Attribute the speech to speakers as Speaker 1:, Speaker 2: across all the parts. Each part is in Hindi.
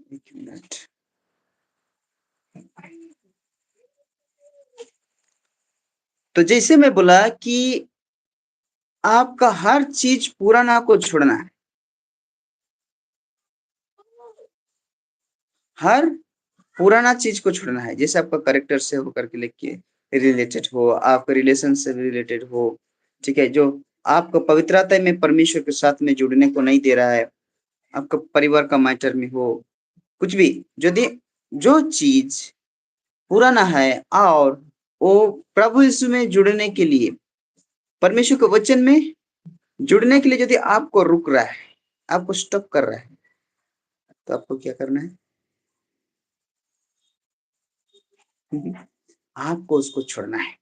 Speaker 1: एक मिनट। तो जैसे मैं बोला कि आपका हर चीज पुराना को छोड़ना है, हर पुराना चीज को छोड़ना है। जैसे आपका करेक्टर से होकर के लेके रिलेटेड हो, आपका रिलेशन से रिलेटेड हो, ठीक है, जो आपको पवित्रता में परमेश्वर के साथ में जुड़ने को नहीं दे रहा है, आपका परिवार का मैटर में हो, कुछ भी, यदि जो चीज पुराना है और वो प्रभु यीशु में जुड़ने के लिए, परमेश्वर के वचन में जुड़ने के लिए यदि आपको रुक रहा है, आपको स्टॉप कर रहा है, तो आपको क्या करना है? आपको उसको छोड़ना है।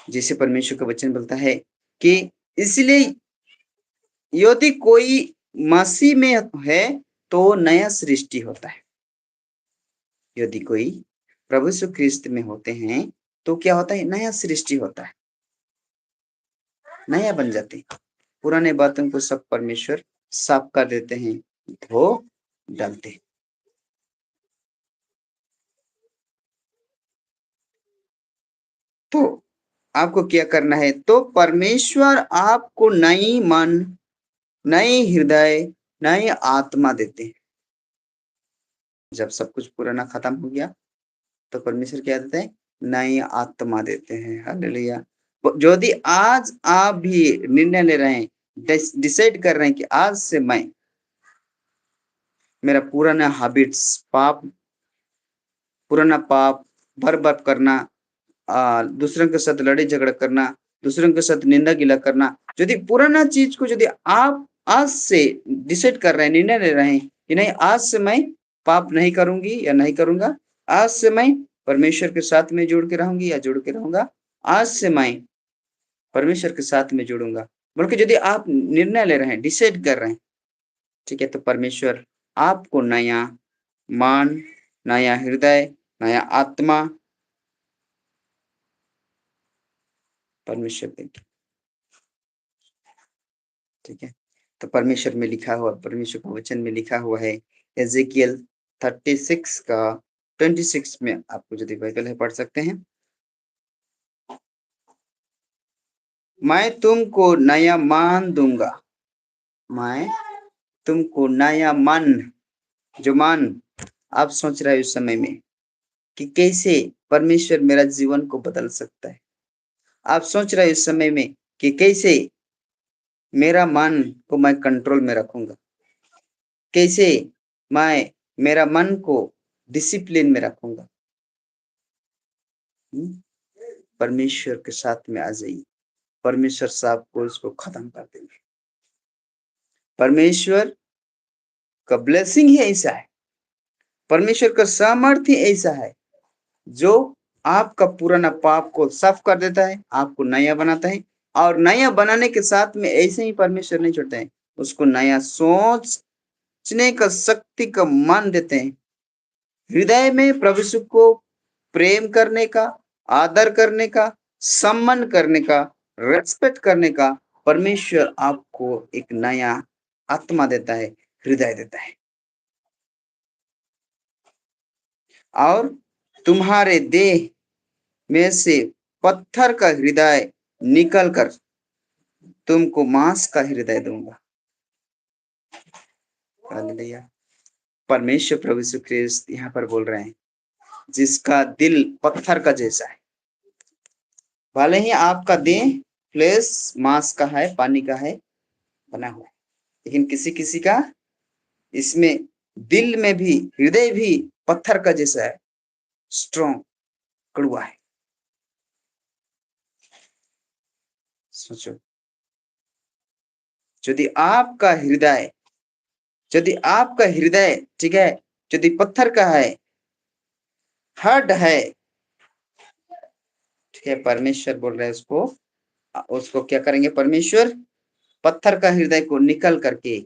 Speaker 1: जैसे परमेश्वर का वचन बोलता है कि इसलिए यदि कोई मसीह में है तो नया सृष्टि होता है। यदि कोई प्रभु यीशु ख्रिस्त में होते हैं तो क्या होता है? नया सृष्टि होता है, नया बन जाते हैं। पुराने बातों को सब परमेश्वर साफ कर देते हैं, धो डालते हैं। तो आपको क्या करना है? तो परमेश्वर आपको नई मन, नई हृदय, नई आत्मा देते हैं। जब सब कुछ पुराना खत्म हो गया तो परमेश्वर क्या देते हैं? नई आत्मा देते हैं। हालेलुया। यदि आज आप भी निर्णय ले रहे हैं, डिसाइड कर रहे हैं कि आज से मैं मेरा पुराना हैबिट्स, पाप, पुराना पाप, बर्बाद करना, दूसरों के साथ लड़ाई झगड़ा करना, दूसरों के साथ निंदा गिला करना, यदि पुराना चीज को यदि आप आज से डिसाइड कर रहे हैं, निर्णय ले रहे हैं कि नहीं, आज से मैं पाप नहीं करूंगी या नहीं करूंगा, आज से मैं परमेश्वर के साथ में जुड़ के रहूंगी या जुड़ के रहूंगा, आज से मैं परमेश्वर के साथ में जुड़ूंगा, बल्कि यदि आप निर्णय ले रहे हैं, डिसाइड कर रहे हैं, ठीक है, तो परमेश्वर आपको नया मान, नया हृदय, नया आत्मा परमेश्वर देंगे। ठीक है, तो परमेश्वर में लिखा हुआ, परमेश्वर के वचन में लिखा हुआ है, एजेकियल 36 का 26 में, आपको यदि बाइबल है पढ़ सकते हैं। मैं तुमको नया मान दूंगा, मैं तुमको नया मन, जो मान आप सोच रहे हो इस समय में कि कैसे परमेश्वर मेरा जीवन को बदल सकता है, आप सोच रहे हो इस समय में कि कैसे मेरा मन को मैं कंट्रोल में रखूंगा, कैसे मैं मेरा मन को डिसिप्लिन में रखूंगा। परमेश्वर के साथ में आ जाइए, परमेश्वर साहब को इसको खत्म कर देंगे। परमेश्वर का ब्लेसिंग ही ऐसा है, परमेश्वर का सामर्थ्य ऐसा है, जो आपका पुराना पाप को साफ कर देता है, आपको नया बनाता है, और नया बनाने के साथ में ऐसे ही परमेश्वर नहीं छोड़ते हैं, उसको नया सोचने का शक्ति का मन देते हैं। हृदय में प्रभु यीशु को प्रेम करने का, आदर करने का, सम्मान करने का, रेस्पेक्ट करने का परमेश्वर आपको एक नया आत्मा देता है, हृदय देता है। और तुम्हारे देह में से पत्थर का हृदय निकल कर तुमको मांस का हृदय दूंगा। हालेलुया। परमेश्वर प्रभु यीशु ख्रिस्त यहाँ पर बोल रहे हैं, जिसका दिल पत्थर का जैसा है। भले ही आपका देह फ्लेश, मांस का है, पानी का है, बना हुआ है, लेकिन किसी किसी का इसमें दिल में भी, हृदय भी पत्थर का जैसा है, स्ट्रॉन्ग, कड़वा है। सोचो, यदि आपका हृदय, यदि आपका हृदय, ठीक है, यदि पत्थर का है, हार्ड है, ठीक है, परमेश्वर बोल रहे हैं उसको, उसको क्या करेंगे? परमेश्वर पत्थर का हृदय को निकल करके